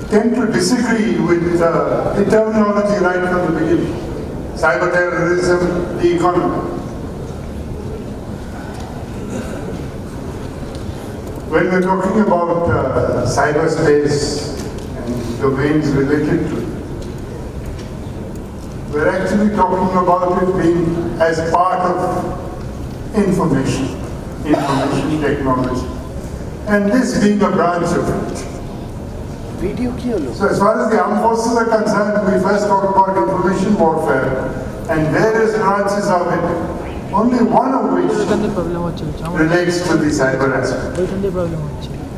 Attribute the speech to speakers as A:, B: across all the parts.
A: tend to disagree with the terminology right from the beginning. Cyber terrorism, the economy. When we're talking about cyberspace and domains related to it, we're actually talking about it being as part of information technology, and this being a branch of it. So as far as the armed forces are concerned, we first talk about information warfare and various branches of it, only one of which relates to the cyber aspect.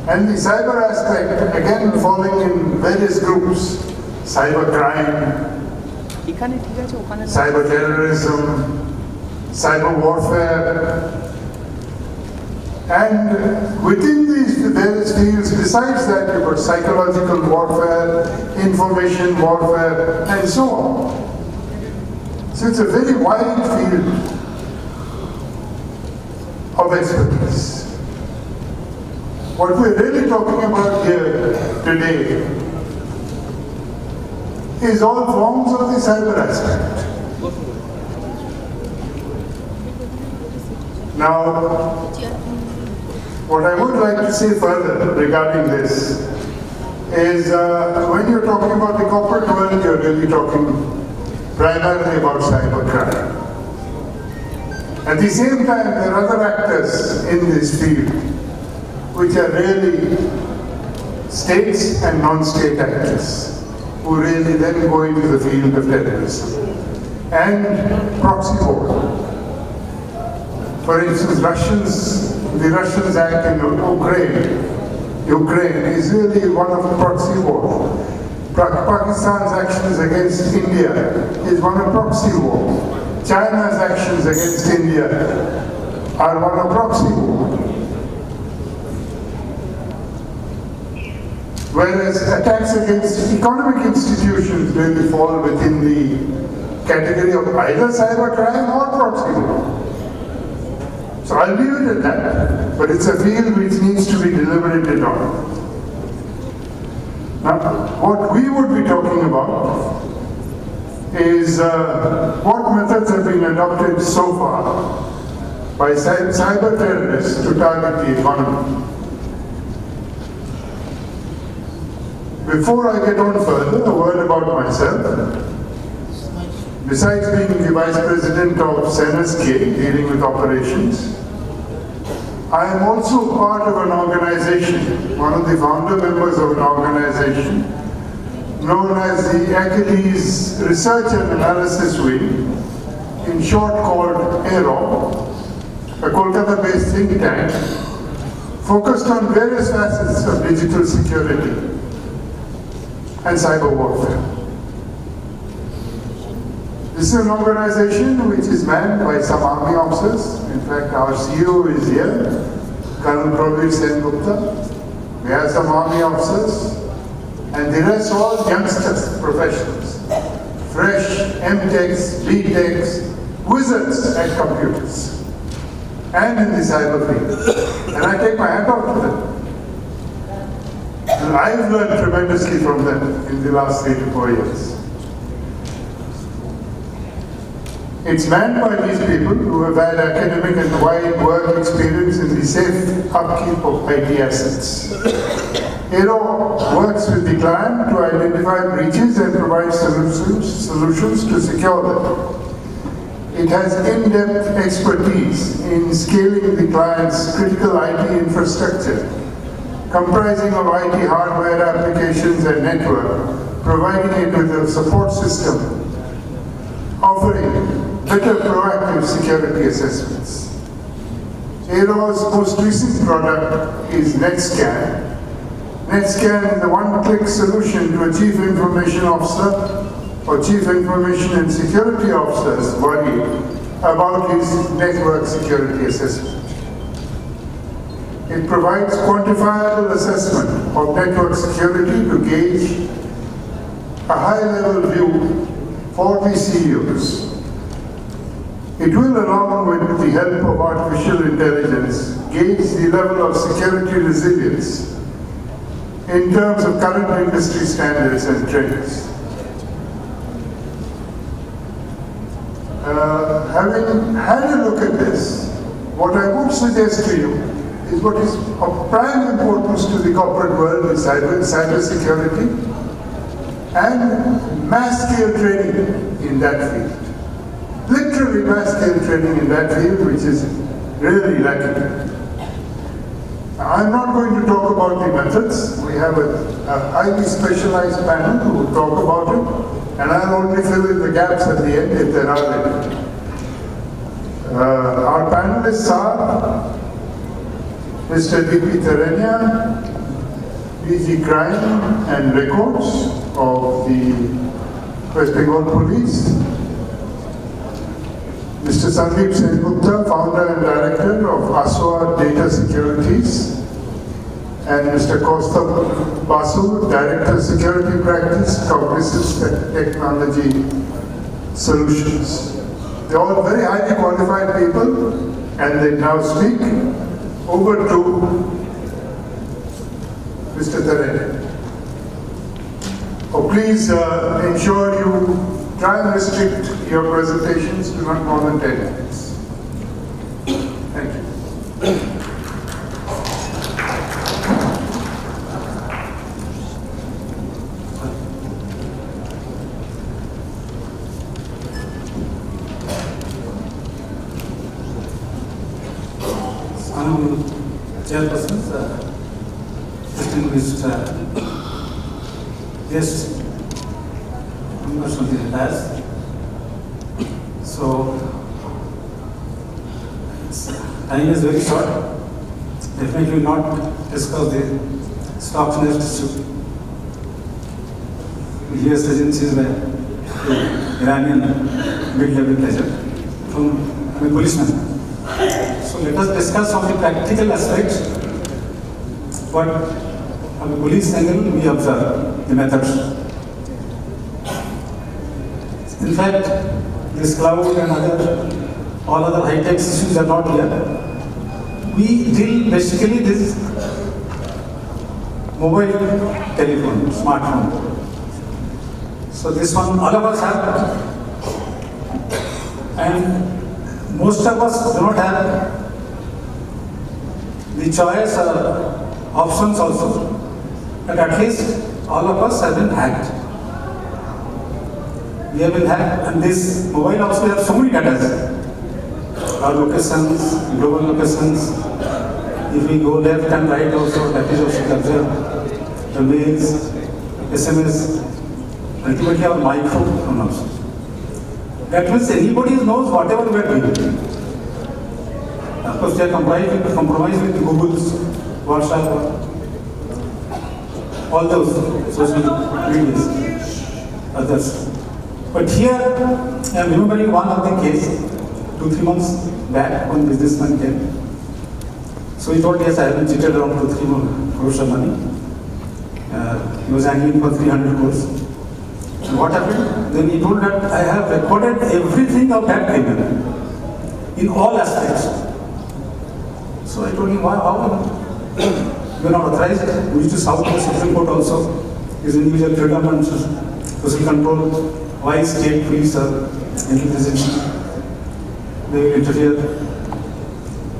A: And the cyber aspect, again falling in various groups: cyber crime, cyber terrorism, cyber warfare. And within these various fields, besides that, you've got psychological warfare, information warfare, and so on. So it's a very wide field of expertise. What we're really talking about here today is all forms of the cyber aspect. Now, what I would like to say further regarding this is when you're talking about the corporate world, you're really talking primarily about cybercrime. At the same time, there are other actors in this field which are really states and non-state actors who really then go into the field of terrorism and proxy war. For instance, the Russians act in Ukraine is really one of the proxy war. Pakistan's actions against India is one of proxy war. China's actions against India are one of proxy war. Whereas attacks against economic institutions really fall within the category of either cybercrime or proxy war. So I'll leave it at that, but it's a field which needs to be deliberated on. Now, what we would be talking about is what methods have been adopted so far by cyber terrorists to target the economy. Before I get on further, a word about myself. Besides being the Vice President of CNSK, dealing with operations, I am also part of an organization, one of the founder members of an organization known as the Achilles Research and Analysis Wing, in short called AERO, a Kolkata-based think tank focused on various facets of digital security and cyber warfare. This is an organization which is manned by some army officers. In fact, our CEO is here, Colonel Pravir Sen Gupta. We have some army officers, and the rest all youngsters, professionals, fresh MTechs, BTechs, wizards at computers, and in the cyber field. And I take my hat off to them. And I've learned tremendously from them in the last 3 to 4 years. It's manned by these people who have had academic and wide work experience in the safe upkeep of IT assets. AERO works with the client to identify breaches and provide solutions to secure them. It has in-depth expertise in scaling the client's critical IT infrastructure, comprising of IT hardware, applications, and network, providing it with a support system, offering better proactive security assessments. AERO's most recent product is NetScan. NetScan is a one-click solution to a Chief Information Officer or Chief Information and Security Officer's worry about his network security assessment. It provides quantifiable assessment of network security to gauge a high-level view for the CEOs. It will, along with the help of artificial intelligence, gauge the level of security resilience in terms of current industry standards and trends. Having had a look at this, what I would suggest to you is what is of prime importance to the corporate world is cyber security and mass-scale training in that field. Literally mass-scale training in that field, which is really lacking. I'm not going to talk about the methods. We have a highly specialized panel who will talk about it, and I'll only fill in the gaps at the end if there are any. Our panelists are Mr. D.P. Terenia, DG Crime and Records of the West Bengal Police, Mr. Sandeep Sengupta, founder and director of Aswa Data Securities, and Mr. Kaustubh Basu, director security practice, Cognizant Technology Solutions. They're all very highly qualified people, and they now speak. Over to Mr. Terenia. Oh, please ensure you try and restrict your presentations to not more than 10 minutes. Thank you.
B: Chairpersons, distinguished guests, members of the class. So, time is very short. Definitely not discuss the stocks issue. US agencies were Iranian mid-level pleasure from a policeman. So let us discuss on the practical aspects. But on the police angle, we observe the methods. In fact, this cloud and all other high-tech issues are not here. We deal basically this mobile telephone, smartphone. So this one, all of us have, and most of us do not have the choice or options also, but at least all of us have been hacked. We have been hacked, and this mobile also have so many data. Our locations, global locations. If we go left and right also, that is also captured. The mails, SMS, ultimately our microphone also. That means anybody knows whatever we are doing. Of course, they are compromised with Google's, WhatsApp, all those social medias, others. But here, I am remembering one of the case, 2-3 months back, one businessman came. So he told, yes, I have been cheated around 2-3 crores of money. He was angling for 300 crores. And what happened? Then he told that I have recorded everything of that payment in all aspects. So I told him, how? You are not authorized. We used to south the Supreme Court also. Is individual freedom and social control. Why state police are interfering? They will interfere.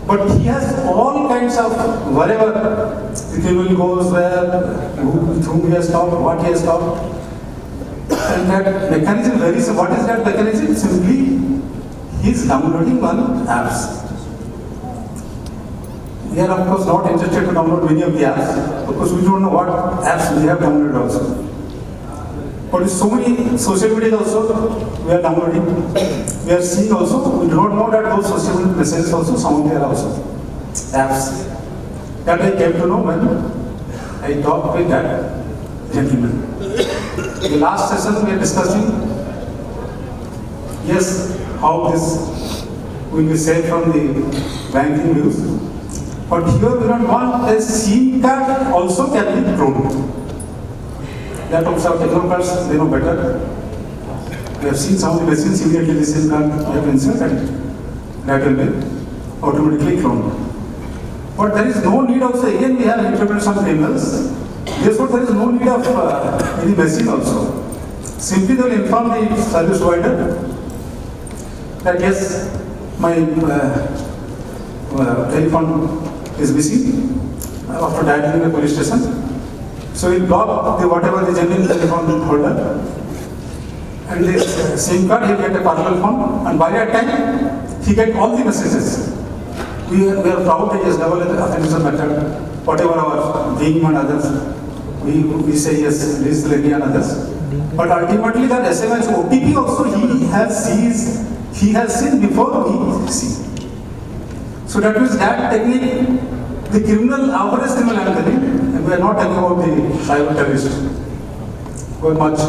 B: But he has all kinds of wherever the criminal goes, where, with whom he has talked, what he has talked. And that mechanism varies. What is that mechanism? Simply, he is downloading one apps. We are of course not interested to download many of the apps. Of course, we don't know what apps we have downloaded also. But with so many social media also, we are downloading. We are seeing also, we do not know that those social messages also, some of them are also apps. That I came to know when I talked with that gentleman. The last session we are discussing, yes, how this will be saved from the banking news. But here we don't want a SIM card also can be cloned. That also our technocrats, they know better. We have seen some of the machines immediately the SIM card we have inserted. That will be automatically cloned. But there is no need also, again we have interpreted some criminals. Therefore, there is no need of any message also. Simply they will inform the service provider that yes, my telephone is missing after dialing the police station. So we block whatever the genuine telephone holder, and this SIM card he will get a parallel phone, and by that time he get all the messages. We are proud that yes, double authentication method, whatever our being and others, we say yes, this lady and others. But ultimately that SMS OTP also he has seen before we see. So that means that technique, the criminal, average criminal I am telling, and we are not talking about the cyber terrorists who are much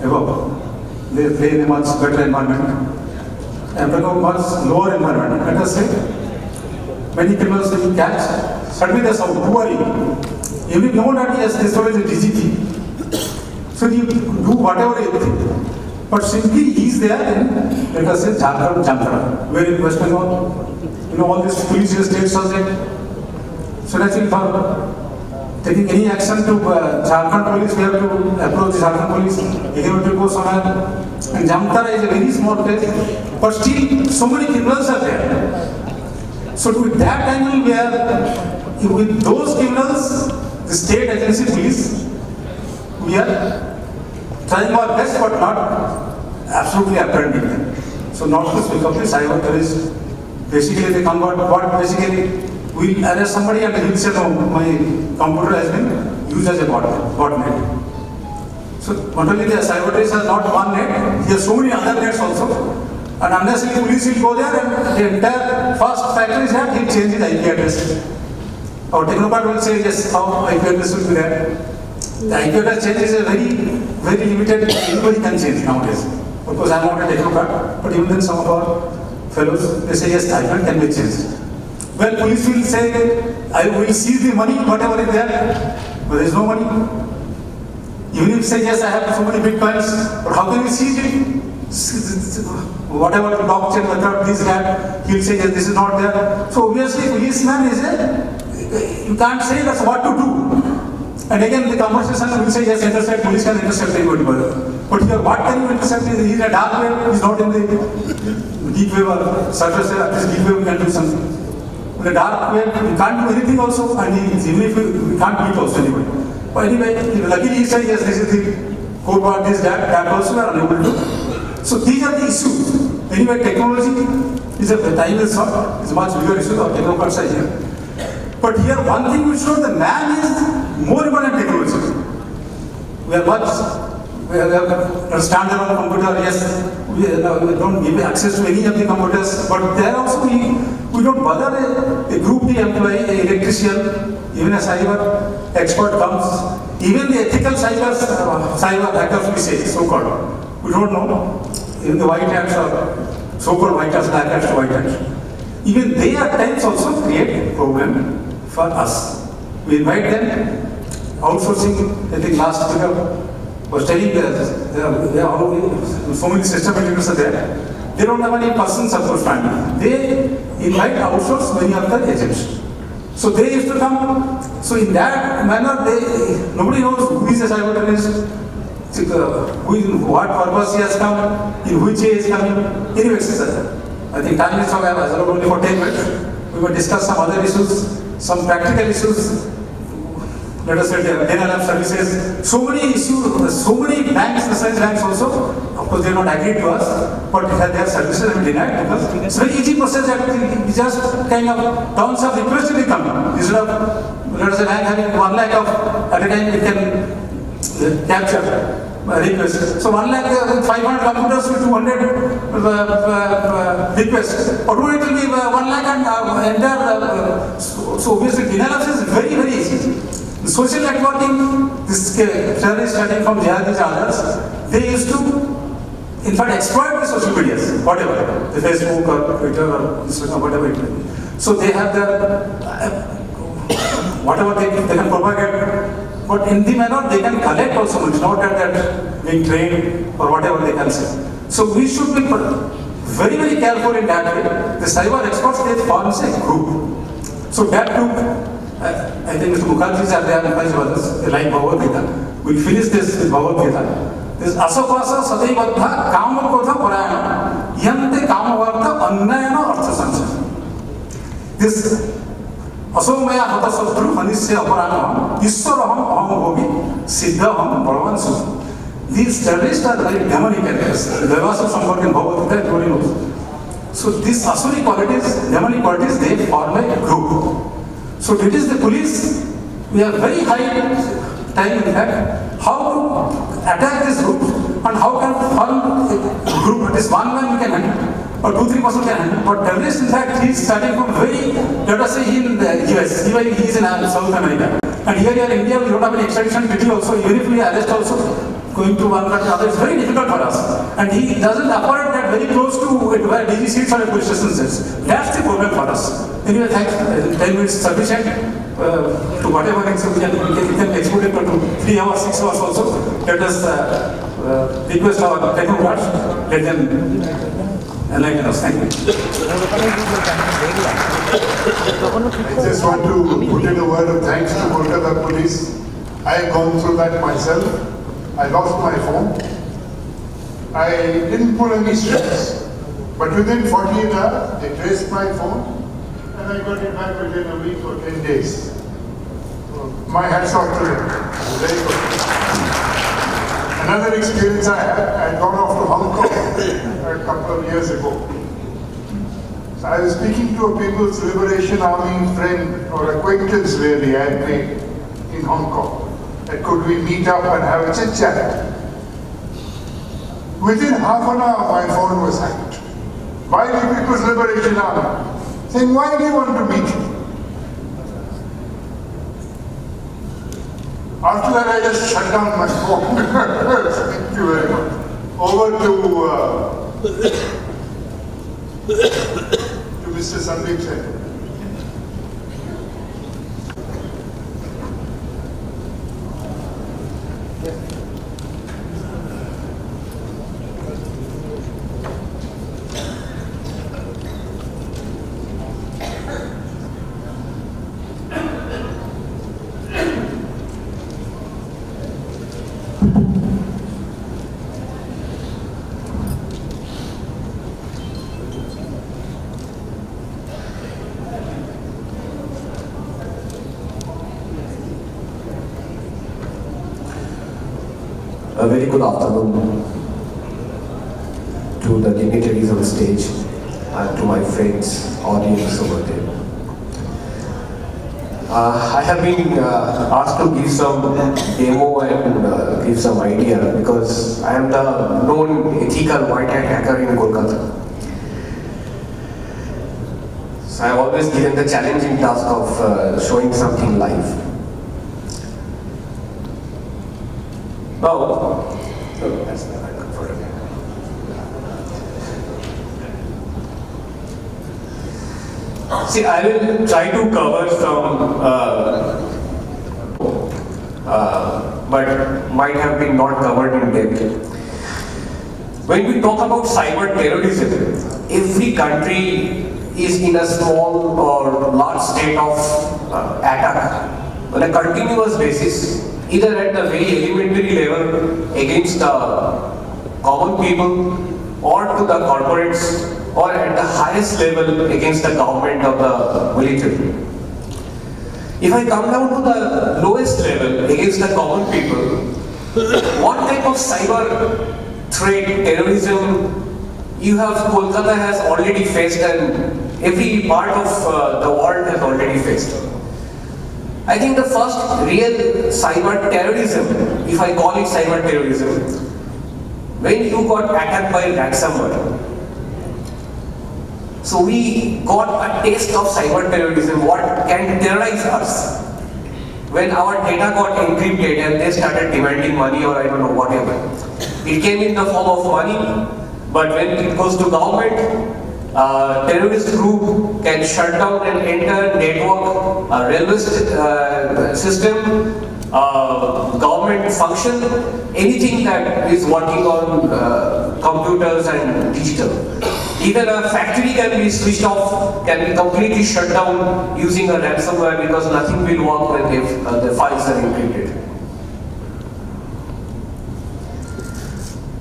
B: above. They play in a much better environment. I am talking about much lower environment. Let us say, many criminals will catch, suddenly they say, who are you? You will know that yes, this one is a DGP. So you do whatever you think. But simply he is there in, let us say, Jharkhand, Jamtara, where in West Bengal, you know, all these police states are there. So naturally for taking any action to Jharkhand police, we have to approach Jharkhand police, we have to go somewhere. And Jamtara is a very small place, but still so many criminals are there. So with that angle where, with those criminals, the state agency police, we are trying our best but not absolutely apprehending them. So not to speak of the cyber terrorists, basically they convert what basically we arrest somebody and he will say, no, my computer has been used as a botnet. So not only the cyber terrorists has not one net, he has so many other nets also. And unless the police will go there and the entire first factor is that he will change his IP address. Our technocrat will say, yes, how IP address will be there. The IP address change is a very limited, anybody can change nowadays. Of course, I am not a technocrat, but even then some of our fellows, they say, yes, IP can be changed. Well, police will say, I will seize the money, whatever is there, but there is no money. Even if you say, yes, I have so many bitcoins, but how can we seize it? Whatever the blockchain method, this, that, he will say, yes, this is not there. So obviously, policeman is you can't say that's what to do. And again, the conversation will say, yes, intercept, police can intercept anybody. But here, what can you intercept? He is in a dark web, he is not in the deep web or surface web. At least deep web, we can do something. In the dark web, we can't do anything also, and even if we can't beat also anybody. But anyway, luckily he said, yes, this is the code part, this, that also we are unable to. So these are the issues. Anyway, technology is a time is short, it's a much bigger issue, our technocrats are here. But here, one thing we show, the man is more important than technology. We are a standalone computer, yes, we don't give access to any of the computers, but there also we don't bother a group D employee, an electrician, even a cyber expert comes, even the ethical cyber hackers we say, so-called. We don't know, even the white hats or so-called white hats, black hats to white hats. Even they at times also create a problem for us. We invite them, outsourcing, I think last year was telling there are so many system integrators are there. They don't have any person support family. They invite outsource many of the agents. So they used to come. So in that manner, nobody knows who is a cyber terrorist, what purpose he has come, in which way he is coming. Anyway, I think time is only for 10 minutes. We will discuss some other issues, some practical issues. Let us say denial of services. So many issues, so many banks, research banks also, of course they are not agreed to us, but their services have been denied because it's a very easy process that we just kind of terms of request will come. Instead of, let us say, bank having 1 lakh at a time, it can capture requests. So 1 lakh, 500 computers with 200 requests. Or it will be 1 lakh and entire. So obviously denial of service is very easy. The social networking, this terrorist study from jihadis and others, they used to, in fact, exploit the social medias, whatever, the Facebook or Twitter or Instagram, whatever it may be. So they have their, whatever they can propagate, but in the manner they can collect also. It's not that being trained or whatever they can say. So we should be very careful in that way. The cyber experts, they form a group. So that took I think Mr. Mukherjee are there, Mukherjee brothers, they like Bhagavad Gita. We'll finish this with Bhagavad Gita. This Asokasa Sadaivadha Kamakodha Parayana Yante Kamavartha Annayana Artha Sanchana. This Asomaya Hata Satru Hanisya Aparanam Iswaraham Aham Bhogi Siddhaham Bhagavan Sudha. These terrorists are very demonic characters. There was some work in Bhagavad Gita, everybody knows. So these asuri qualities, demonic qualities, they form a group. So it is the police, we have very high time in fact, how to attack this group and how can form a group. It is one man we can handle, or 2-3% can handle. But terrorists, in fact, he is starting from very, let us say he in the US, even he is in South America. And here in India, we don't have any extradition treaty also, even if we arrest also, going to one country, other, it's very difficult for us. And he doesn't afford that very close to it where DG seats or a police station sits. That's the problem for us. Anyway, thanks. 10 minutes sufficient to whatever we can export it to 3 hours, 6 hours also. Let us request our technocrats, let them enlighten us. Thank you.
A: I just want to put in a word of thanks to Kolkata Police. I have gone through that myself. I lost my phone. I didn't pull any strings, but within 48 hours, they traced my phone and I got it back within a week or 10 days. So my hats off to them. Very good. Another experience I had gone off to Hong Kong a couple of years ago. So I was speaking to a People's Liberation Army friend or acquaintance really I had made in Hong Kong. That could we meet up and have a chit chat? Within half an hour, my phone was hacked by the People's Liberation Army, saying, "Why do you want to meet me?" After that, I just shut down my phone. Thank you very much. Over to Mr. Sandeep Sen.
C: A very good afternoon to the dignitaries on the stage and to my friends, audience over there. I have been asked to give some demo and give some idea because I am the known ethical white hat hacker in Kolkata. So I have always given the challenging task of showing something live. Now, that's not comfortable. See, I will try to cover some, but might have been not covered in depth. When we talk about cyber terrorism, every country is in a small or large state of attack on a continuous basis, either at the very elementary level against the common people or to the corporates or at the highest level against the government of the military. If I come down to the lowest level against the common people, what type of cyber threat, terrorism you have, Kolkata has already faced and every part of the world has already faced. I think the first real cyber terrorism, if I call it cyber terrorism, when you got attacked by ransomware. So we got a taste of cyber terrorism, what can terrorize us. When our data got encrypted and they started demanding money or I don't know whatever. It came in the form of money, but when it goes to government, terrorist group can shut down an entire network, railway system, government government function, anything that is working on computers and digital. Even a factory can be switched off, can be completely shut down using a ransomware because nothing will work when the files are encrypted.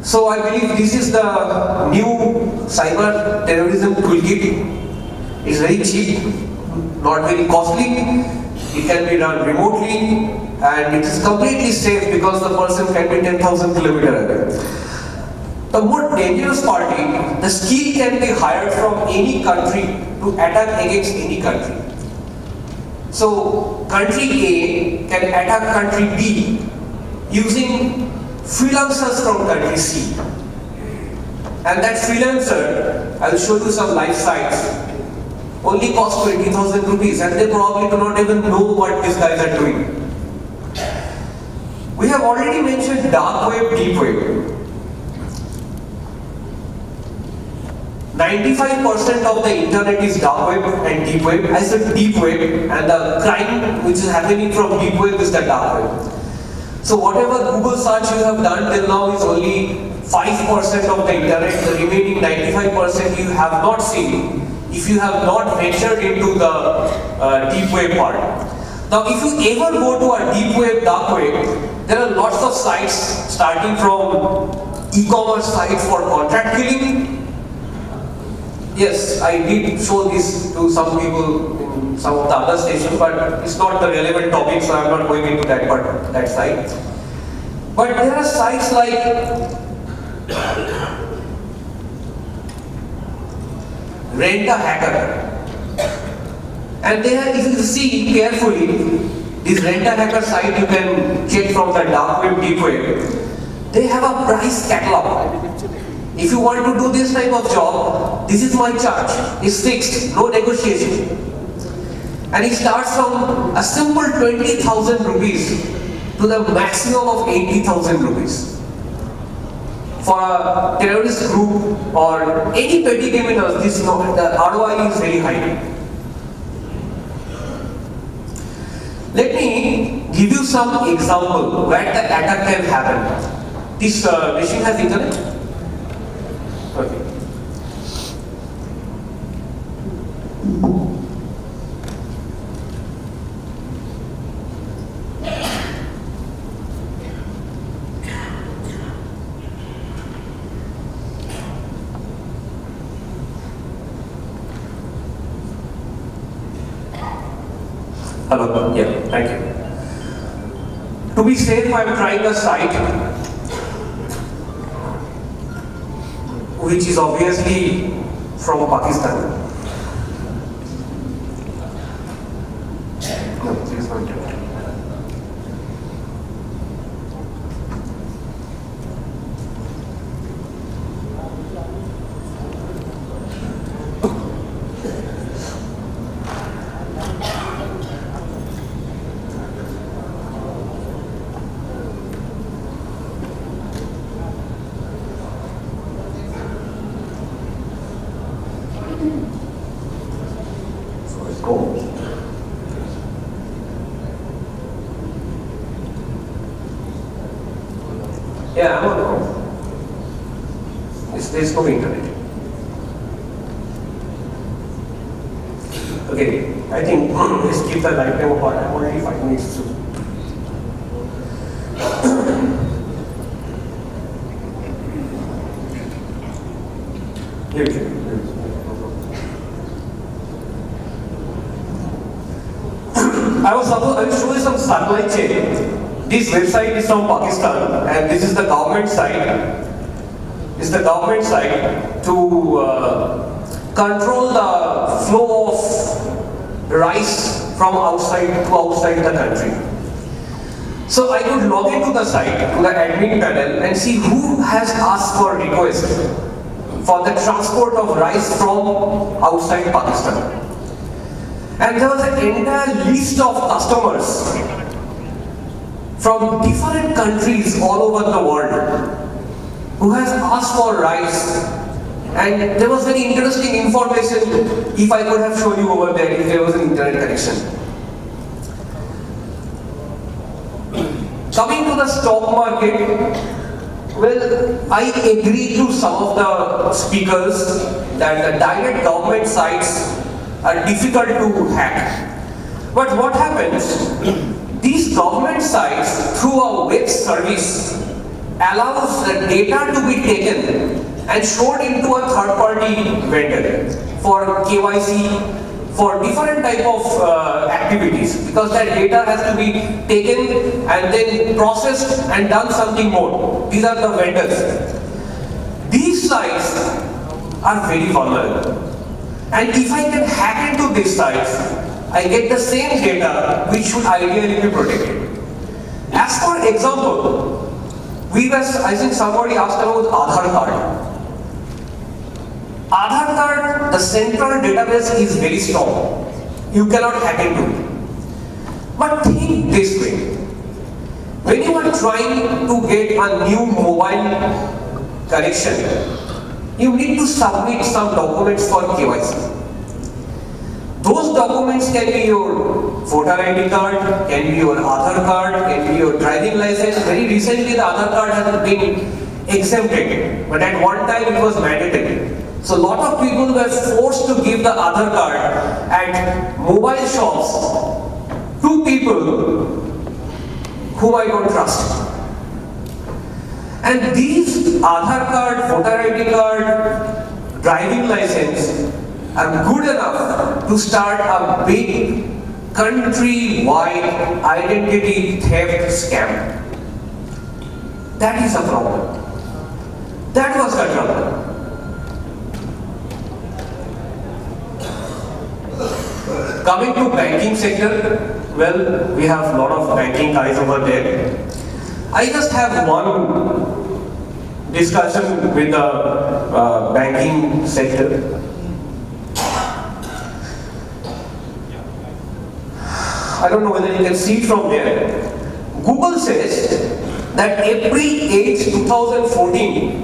C: So I believe this is the new cyber terrorism toolkit. It's very cheap, not very costly. It can be done remotely, and it is completely safe because the person can be 10,000 kilometers away. The more dangerous part is, the skill can be hired from any country to attack against any country. So country A can attack country B using freelancers from country C. And that freelancer, I will show you some live sites, only cost 20,000 rupees, and they probably do not even know what these guys are doing. We have already mentioned dark web, deep web. 95% of the internet is dark web and deep web. I said deep web, and the crime which is happening from deep web is the dark web. So whatever Google search you have done till now is only 5% of the internet. The remaining 95% you have not seen if you have not ventured into the deep web part. Now if you ever go to a deep web, dark web, there are lots of sites starting from e-commerce sites for contract killing. Yes, I did show this to some people in some of the other stations, but it's not the relevant topic, so I'm not going into that part, that site. But there are sites like Rent a Hacker. And there, if you see carefully, this Rent a Hacker site you can check from the dark web, deep web. They have a price catalog. If you want to do this type of job, this is my charge. It's fixed, no negotiation. And it starts from a simple 20,000 rupees to the maximum of 80,000 rupees. For a terrorist group or any petty criminals, the ROI is very high. Let me give you some example where the attack can happen. This machine has internet? Okay. Hello, yeah, thank you. To be safe, I'm trying a site which is obviously from Pakistan. No, please don't do it. Yeah, I'm on home. There's no internet. Okay, I think let's keep the lifetime apart. I'm already 5 minutes through. Here it is. I will show you some supply chain. This website is from Pakistan, and this is the government site. This is the government site to control the flow of rice from outside to outside the country. So I could log into the site, to the admin panel, and see who has asked for request for the transport of rice from outside Pakistan. And there was an entire list of customers from different countries all over the world who has asked for rice. And there was very interesting information if I could have shown you over there if there was an internet connection. Coming to the stock market, well, I agree to some of the speakers that the direct government sites are difficult to hack. But what happens? These government sites, through a web service, allows the data to be taken and stored into a third-party vendor for KYC, for different type of activities, because that data has to be taken and then processed and done something more. These are the vendors. These sites are very vulnerable. And if I can hack into these sites, I get the same data which should ideally be protected. As for example, I think somebody asked about Aadhaar card. Aadhaar card, the central database is very strong. You cannot hack into it. But think this way. When you are trying to get a new mobile connection, you need to submit some documents for KYC. Those documents can be your voter ID card, can be your Aadhaar card, can be your driving license. Very recently the Aadhaar card has been exempted, but at one time it was mandatory. So a lot of people were forced to give the Aadhaar card at mobile shops to people whom I don't trust. And these Aadhaar card, voter ID card, driving license are good enough to start a big country-wide identity theft scam. That is a problem. That was the trouble. Coming to banking sector, well, we have a lot of banking guys over there. I just have one discussion with the banking sector. I don't know whether you can see it from there. Google says that April 8, 2014,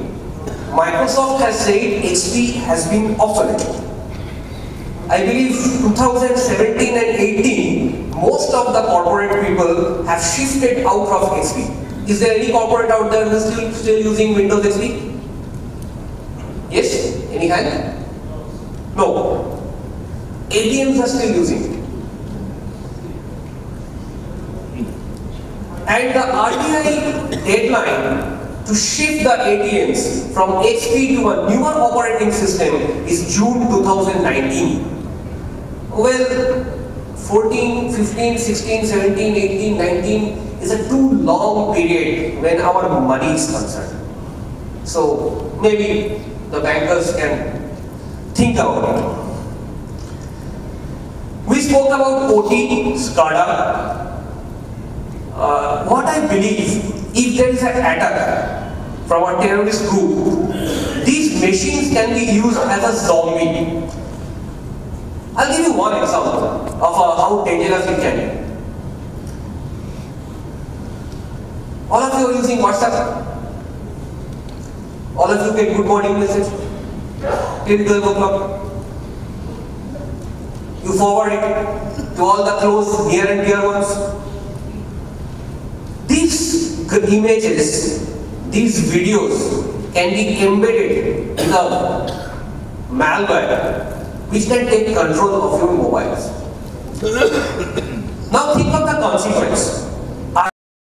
C: Microsoft has said XP has been obsolete. I believe 2017 and 18, most of the corporate people have shifted out of XP. Is there any corporate out there who is still using Windows XP? Yes? Any hand? No. ATMs are still using it. And the RBI deadline to shift the ATMs from XP to a newer operating system is June 2019. Well, 14, 15, 16, 17, 18, 19 is a too long period when our money is concerned. So maybe the bankers can think about it. We spoke about OT, SCADA. What I believe, if there is an attack from a terrorist group, these machines can be used as a zombie. I'll give you one example of how dangerous it can be. All of you are using WhatsApp. All of you get good morning message till 12 o'clock. You forward it to all the close, near and dear ones. These images, these videos can be embedded in a malware which can take control of your mobiles. Now think of the consequence.